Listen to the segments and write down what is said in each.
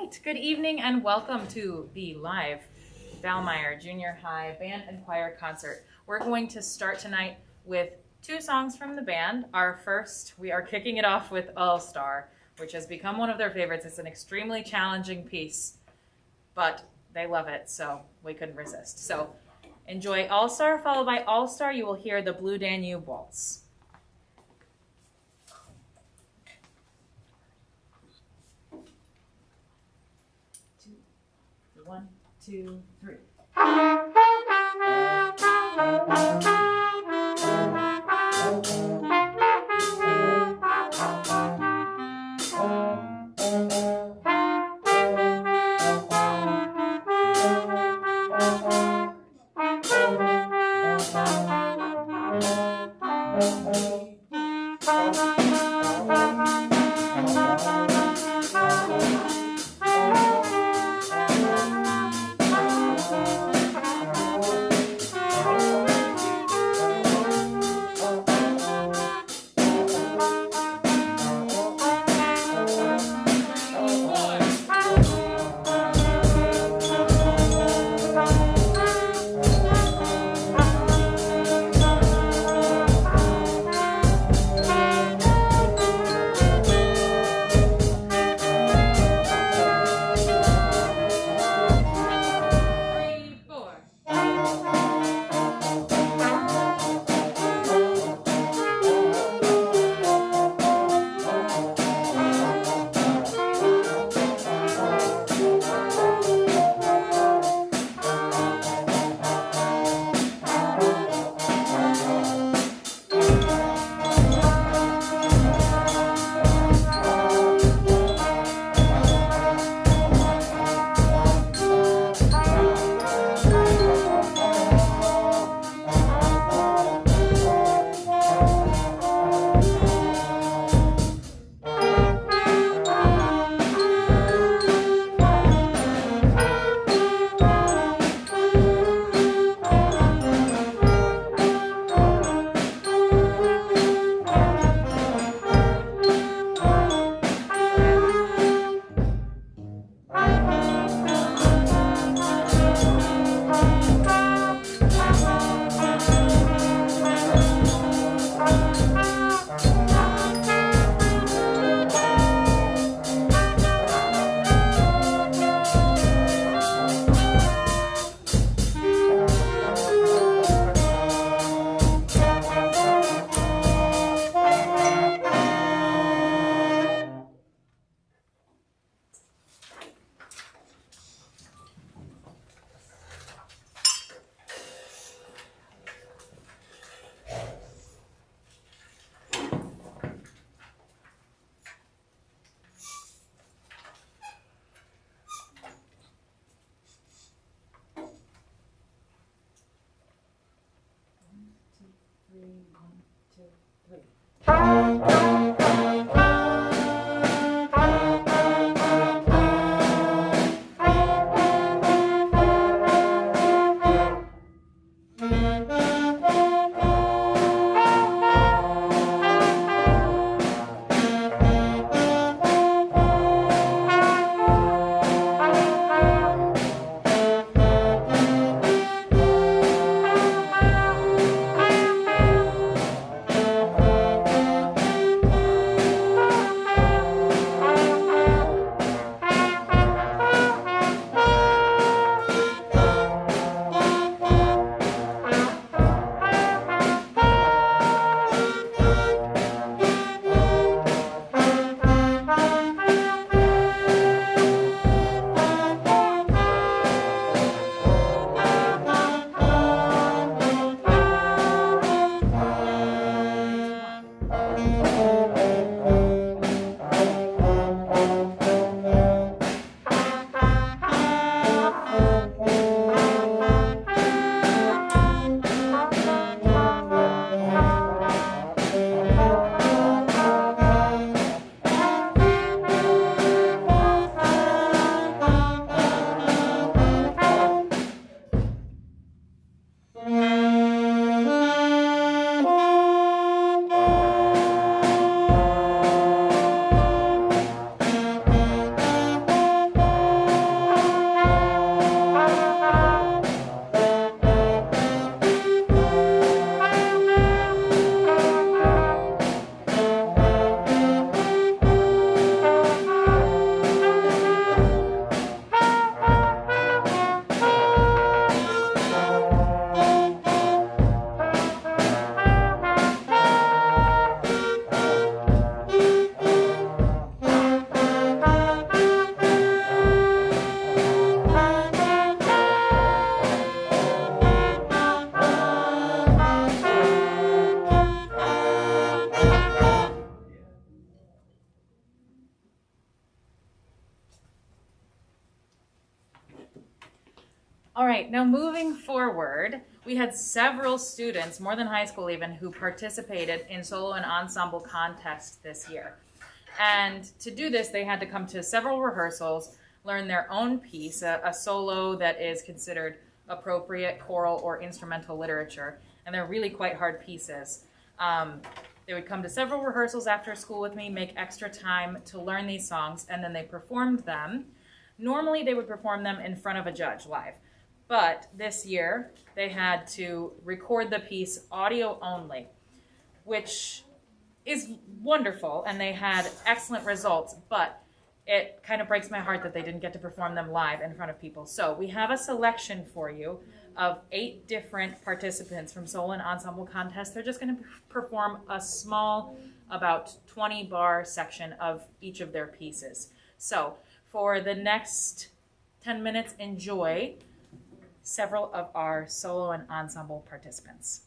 right, good evening and welcome to the live Valmeyer Junior High Band and Choir Concert. We're going to start tonight with two songs from the band. Our first, we are kicking it off with All Star, which has become one of their favorites. It's an extremely challenging piece, but they love it, so we couldn't resist. So enjoy All Star, followed by All Star, you will hear the Blue Danube Waltz. 1, 2, 3. All right, now moving forward, we had several students, more than high school even, who participated in solo and ensemble contests this year. And to do this, they had to come to several rehearsals, learn their own piece, a solo that is considered appropriate choral or instrumental literature. And they're really quite hard pieces. They would come to several rehearsals after school with me, make extra time to learn these songs, and then they performed them. Normally, they would perform them in front of a judge live. But this year, they had to record the piece audio only, which is wonderful, and they had excellent results, but it kind of breaks my heart that they didn't get to perform them live in front of people. So we have a selection for you of 8 different participants from solo and ensemble contests. They're just going to perform a small, about 20-bar section of each of their pieces. So for the next 10 minutes, enjoy several of our solo and ensemble participants.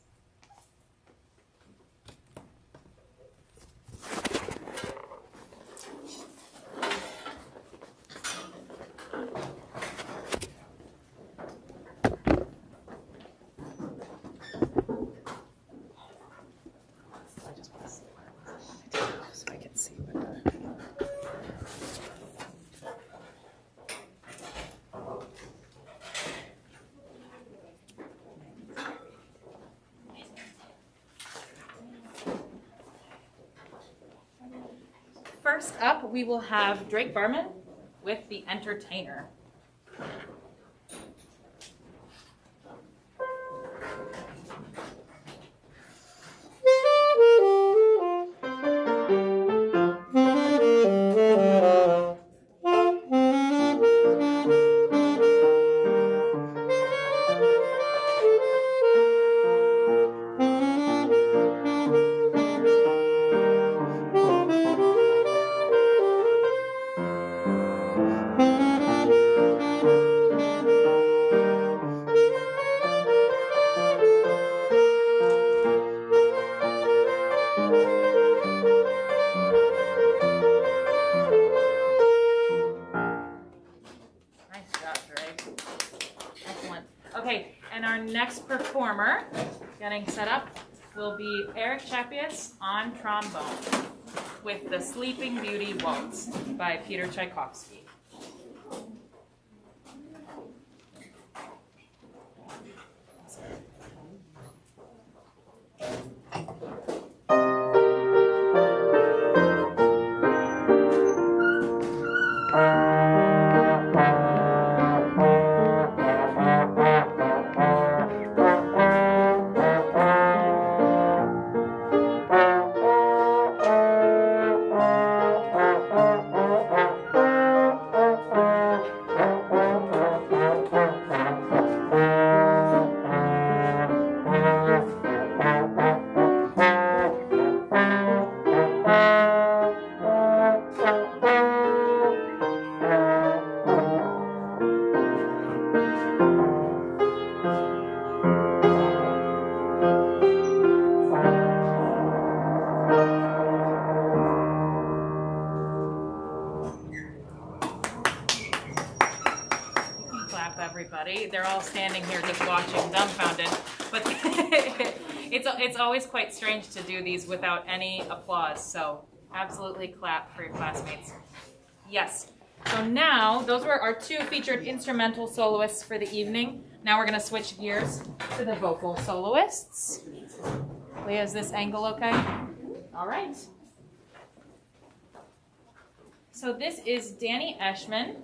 So I can see what First up, we will have Drake Barman with The Entertainer. Okay, and our next performer, getting set up, will be Eric Chapius on trombone with the Sleeping Beauty Waltz by Peter Tchaikovsky. Everybody, they're all standing here just watching, dumbfounded. But it's always quite strange to do these without any applause. So absolutely clap for your classmates. Yes. So now those were our 2 featured instrumental soloists for the evening. Now we're going to switch gears to the vocal soloists. Leah, is this angle okay? All right. So this is Danny Eshman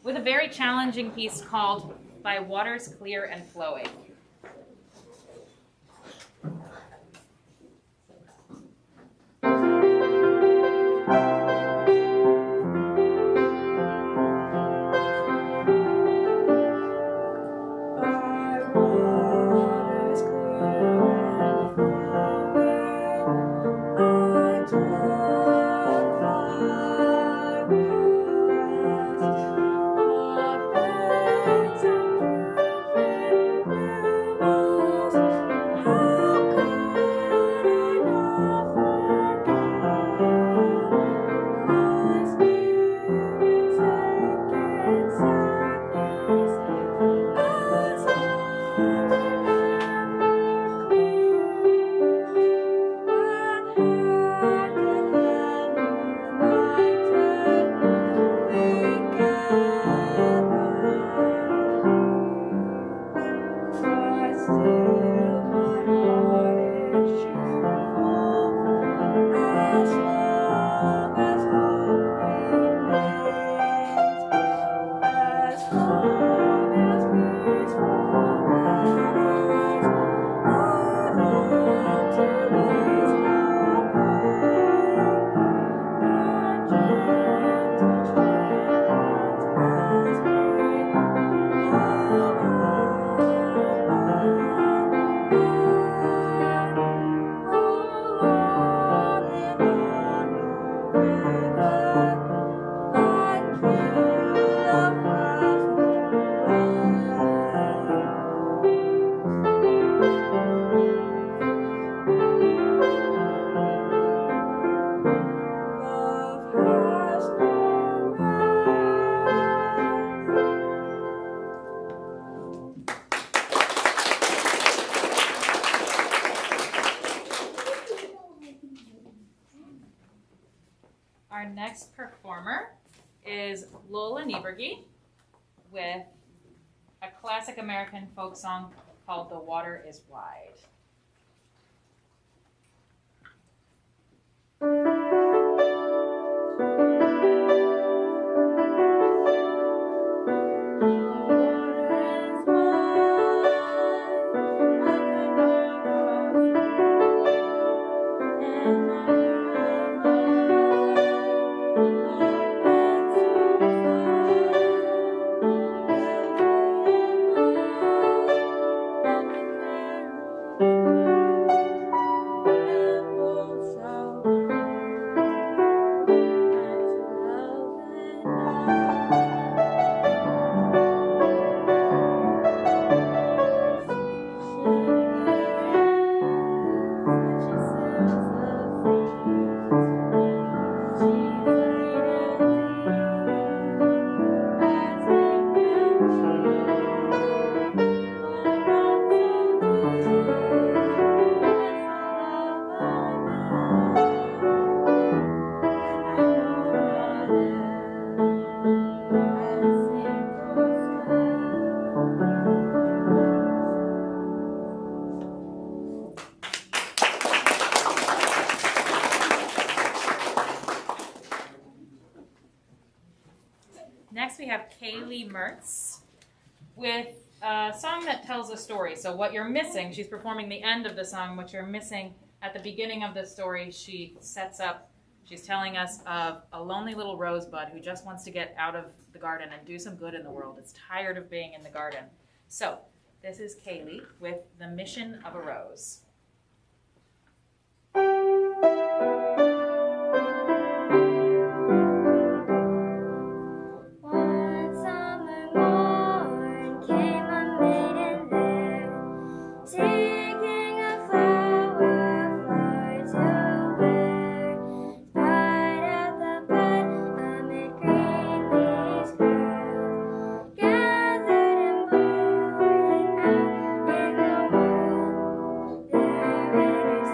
with a very challenging piece called By Waters Clear and Flowing. Our next performer is Lola Nieberge with a classic American folk song called The Water is Wide. Next we have Kaylee Mertz with a song that tells a story. So what you're missing, she's performing the end of the song. What you're missing at the beginning of the story, she sets up, she's telling us of a lonely little rosebud who just wants to get out of the garden and do some good in the world. It's tired of being in the garden. So this is Kaylee with The Mission of a Rose.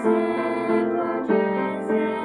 Simple dresses.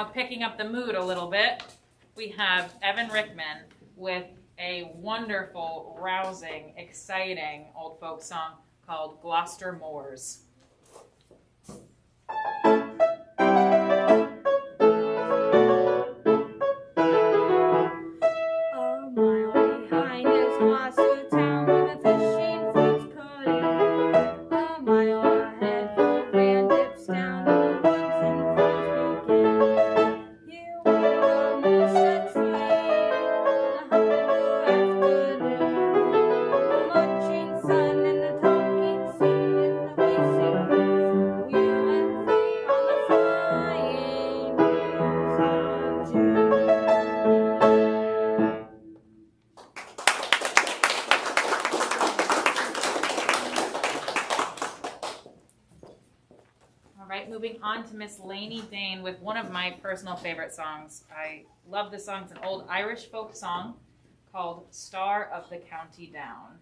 Now picking up the mood a little bit, we have Evan Rickman with a wonderful, rousing, exciting old folk song called Gloucester Moors. Moving on to Miss Lainey Dane with one of my personal favorite songs. I love this song. It's an old Irish folk song called Star of the County Down.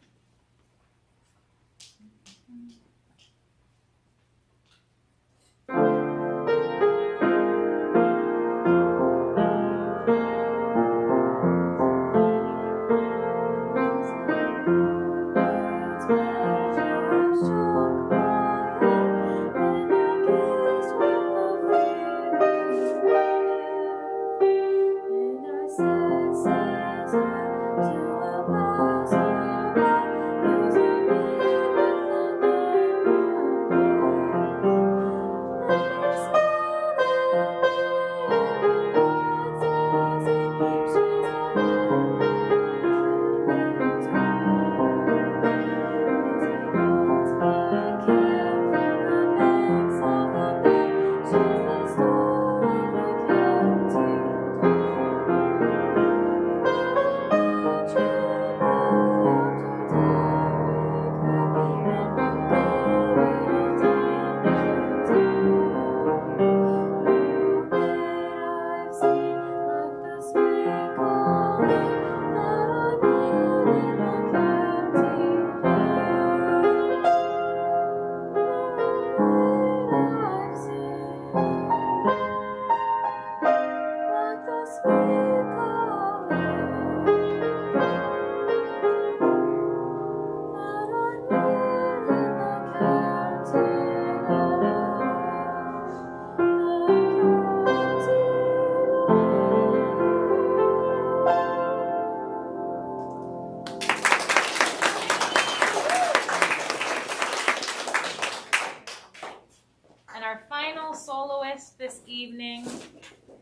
Soloist this evening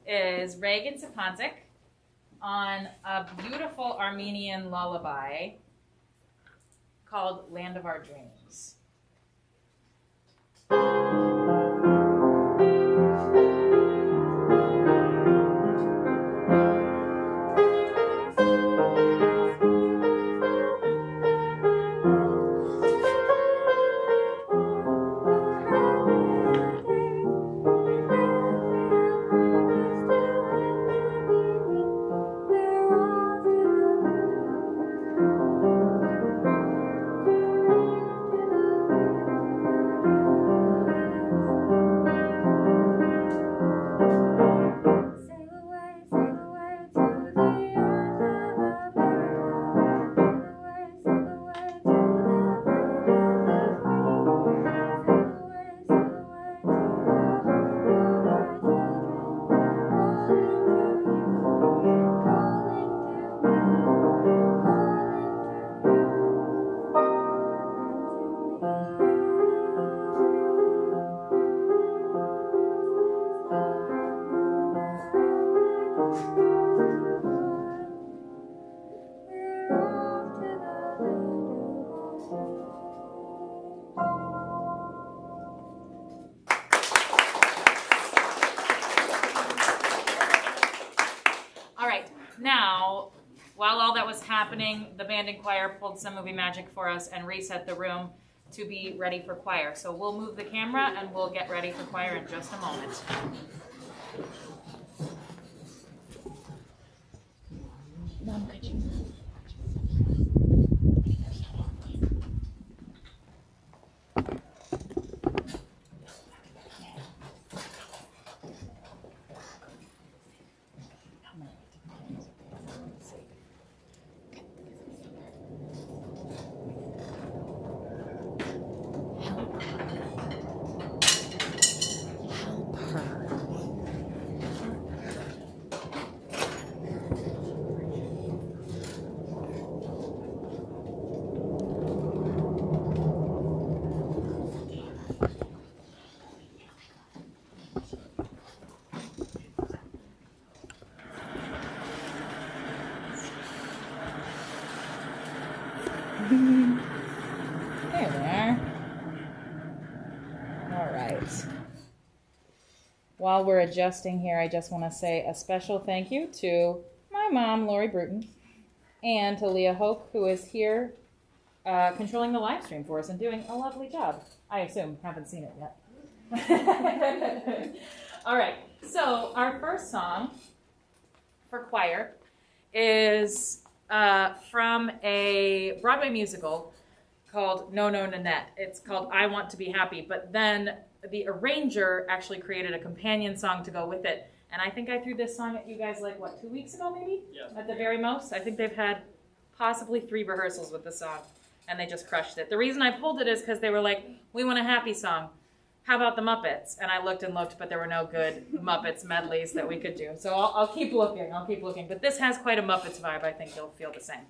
is Reagan Sapontic on a beautiful Armenian lullaby called Land of Our Dreams. Now, while all that was happening, the band and choir pulled some movie magic for us and reset the room to be ready for choir. So we'll move the camera and we'll get ready for choir in just a moment. Mom, could you? There we are. All right. While we're adjusting here, I just want to say a special thank you to my mom, Lori Bruton, and to Leah Hope, who is here controlling the live stream for us and doing a lovely job. I assume. Haven't seen it yet. All right. So our first song for choir is from a Broadway musical called No No Nanette. It's called I Want to Be Happy, but then the arranger actually created a companion song to go with it. And I think I threw this song at you guys 2 weeks ago maybe? Yeah. At the very most. I think they've had possibly 3 rehearsals with the song, and they just crushed it. The reason I pulled it is because they were like, we want a happy song. How about the Muppets? And I looked and looked, but there were no good Muppets medleys that we could do. So I'll keep looking. But this has quite a Muppets vibe. I think you'll feel the same.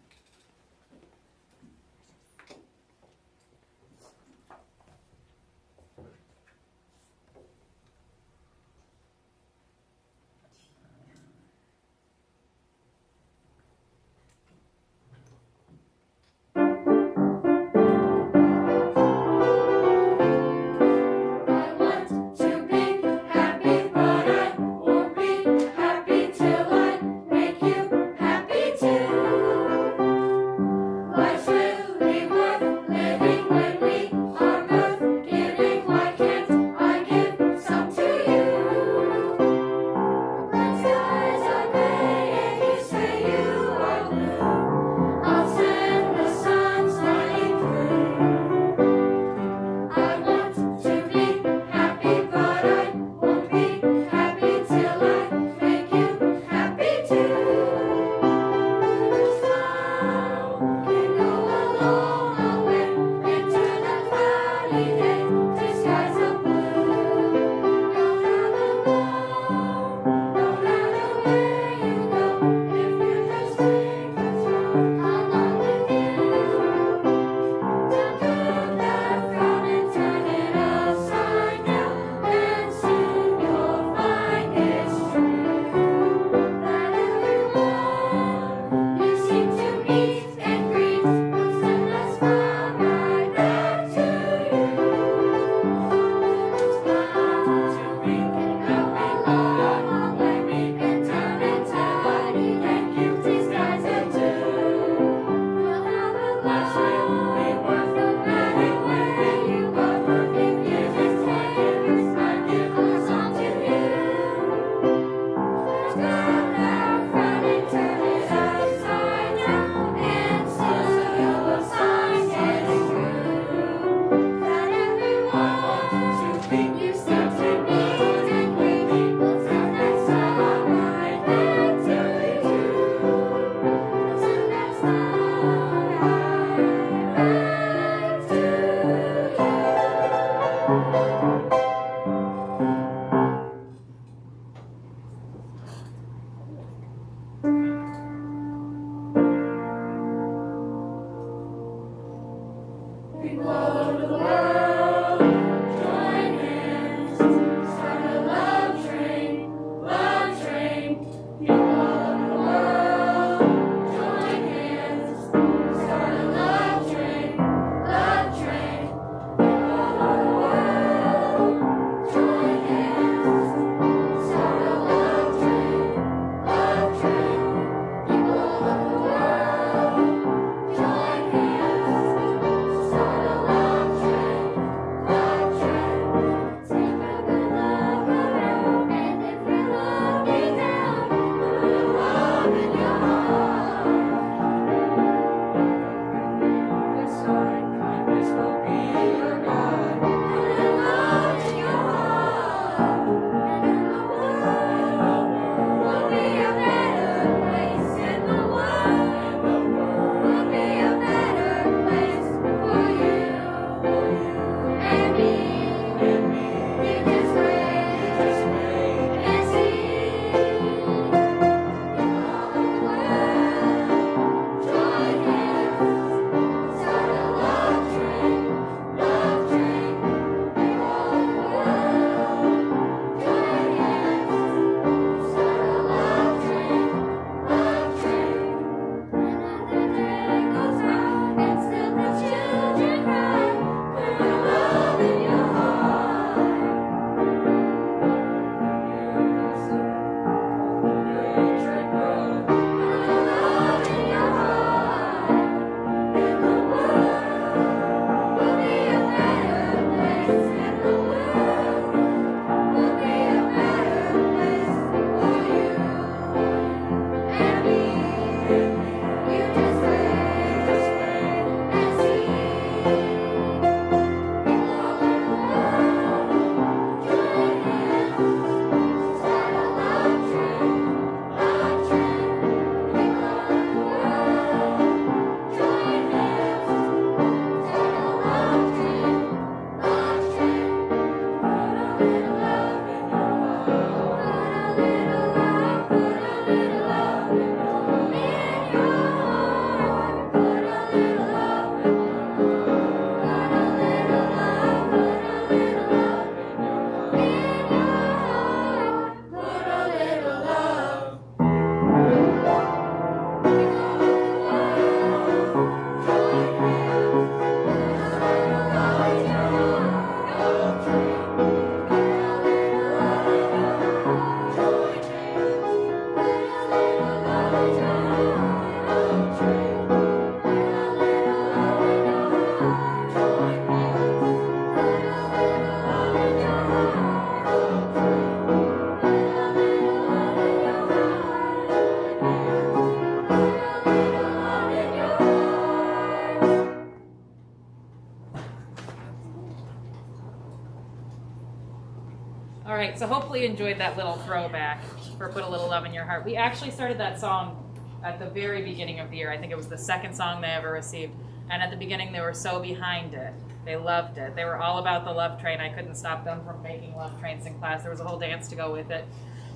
right, so hopefully you enjoyed that little throwback for Put a Little Love in Your Heart. We actually started that song at the very beginning of the year. I think it was the second song they ever received. And at the beginning, they were so behind it. They loved it. They were all about the love train. I couldn't stop them from making love trains in class. There was a whole dance to go with it.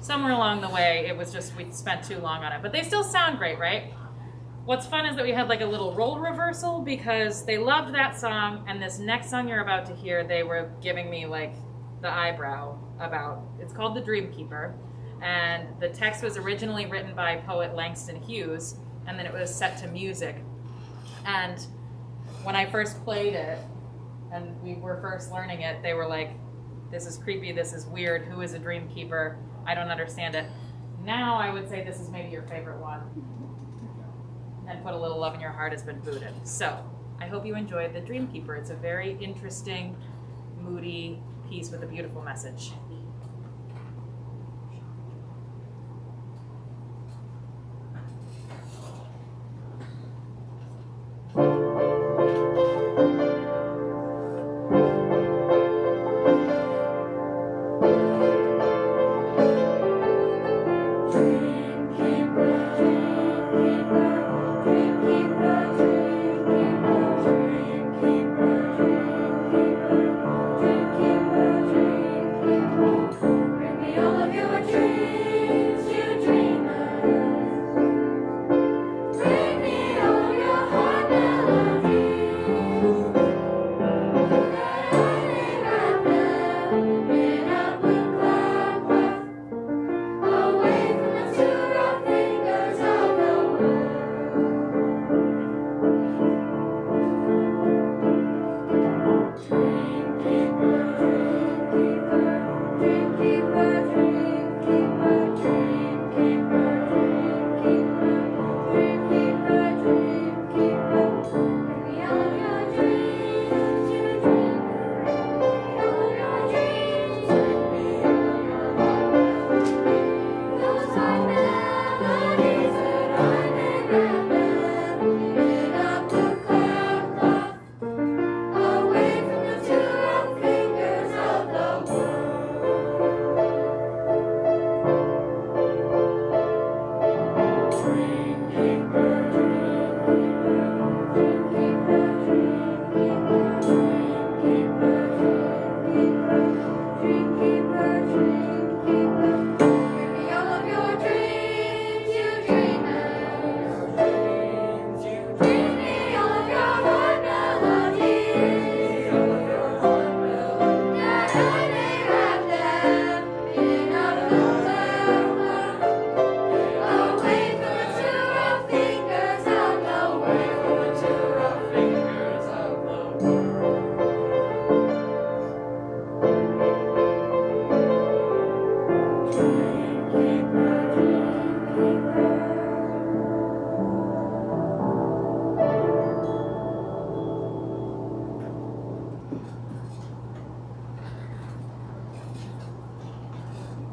Somewhere along the way, it was just we spent too long on it. But they still sound great, right? What's fun is that we had like a little role reversal because they loved that song, and this next song you're about to hear, they were giving me like the eyebrow about. It's called The Dreamkeeper, and the text was originally written by poet Langston Hughes, and then it was set to music. And when I first played it, and we were first learning it, they were like, this is creepy, this is weird, who is a dreamkeeper? I don't understand it. Now I would say this is maybe your favorite one. And Put a Little Love in Your Heart has been booted. So I hope you enjoyed The Dreamkeeper. It's a very interesting, moody piece with a beautiful message.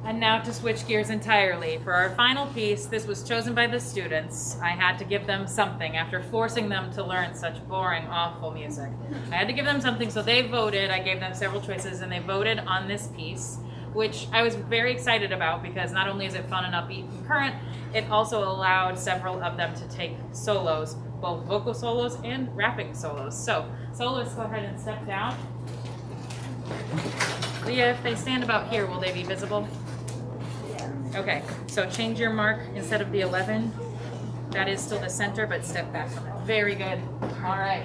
And now to switch gears entirely. For our final piece, this was chosen by the students. I had to give them something after forcing them to learn such boring, awful music. I had to give them something, so they voted. I gave them several choices, and they voted on this piece, which I was very excited about because not only is it fun and upbeat and current, it also allowed several of them to take solos, both vocal solos and rapping solos. So, soloists, go ahead and step down. Leah, if they stand about here, will they be visible? Okay, so change your mark instead of the 11. That is still the center, but step back from it. Very good. All right.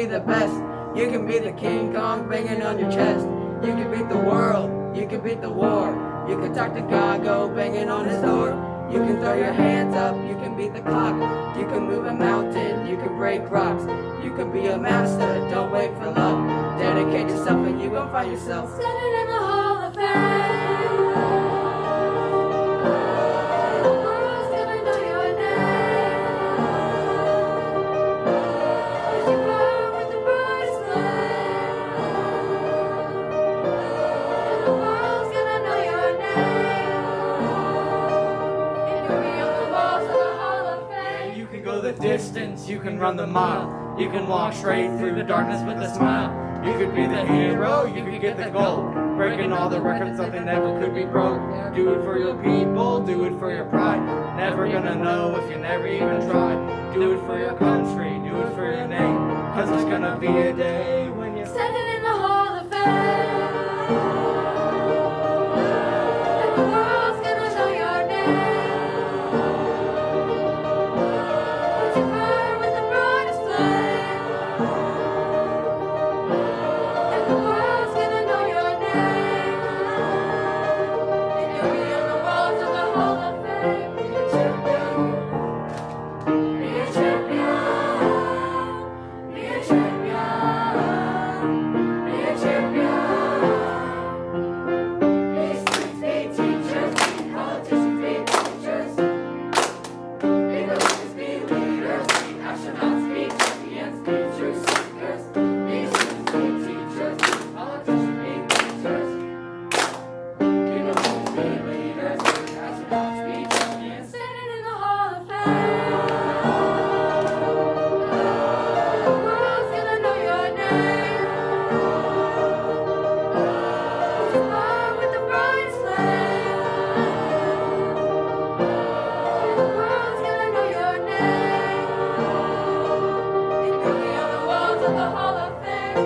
The best. You can be the King Kong banging on your chest. You can beat the world. You can beat the war. You can talk to God, go banging on his door. You can throw your hands up. You can beat the clock. You can move a mountain. You can break rocks. You can be a master. Don't wait for luck. Dedicate yourself and you gon' find yourself standing in the hall. distance, you can run the mile. You can walk straight through the darkness with a smile. You could be the hero, you could get the gold. Breaking all the records, nothing ever could be broke. Do it for your people, do it for your pride. Never gonna know if you never even tried. Do it for your country, do it for your name. Cause there's gonna be a day when you're standing in the Hall of Fame. And the world's gonna know your name. Would you burn with the brightest flame? And the world's gonna know your name. And you'll be on the walls of the Hall of Fame. Be a champion. Be a champion. Be a champion. Be a champion. Be students, be teachers, be politicians, be preachers. Be believers, be leaders, be astronauts, be champions, be truth seekers. Be students, be teachers, be politicians, be preachers. Be believers, be leaders, be astronauts, be champions. Standing in the Hall of Fame. The world's gonna know your name. Would you burn with the brightest flame? The world's gonna know your name. And you'll be on the walls of the Hall of Fame.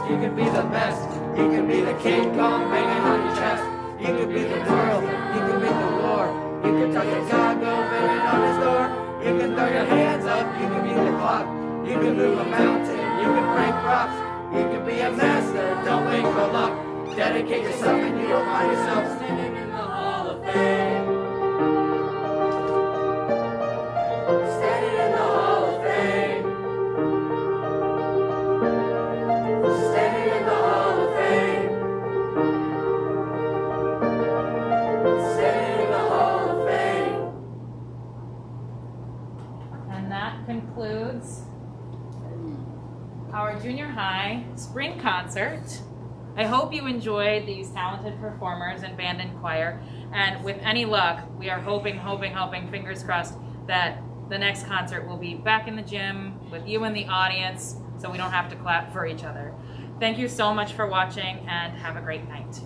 You can be the best. You can be the King Kong banging on your chest. You can be the world. You can beat the war. You can talk to God, go banging on his door. You can throw your hands up. You can be the clock. You can move a mountain. You can break rocks. You can be a master. Don't wait for luck. Dedicate yourself and you will find yourself standing in the Hall of Fame. Standing in the Hall of Fame. Standing in the Hall of Fame. Standing in the Hall of Fame. And that concludes our junior high spring concert. I hope you enjoyed these talented performers in band and choir. And with any luck, we are hoping, fingers crossed, that the next concert will be back in the gym with you in the audience so we don't have to clap for each other. Thank you so much for watching and have a great night.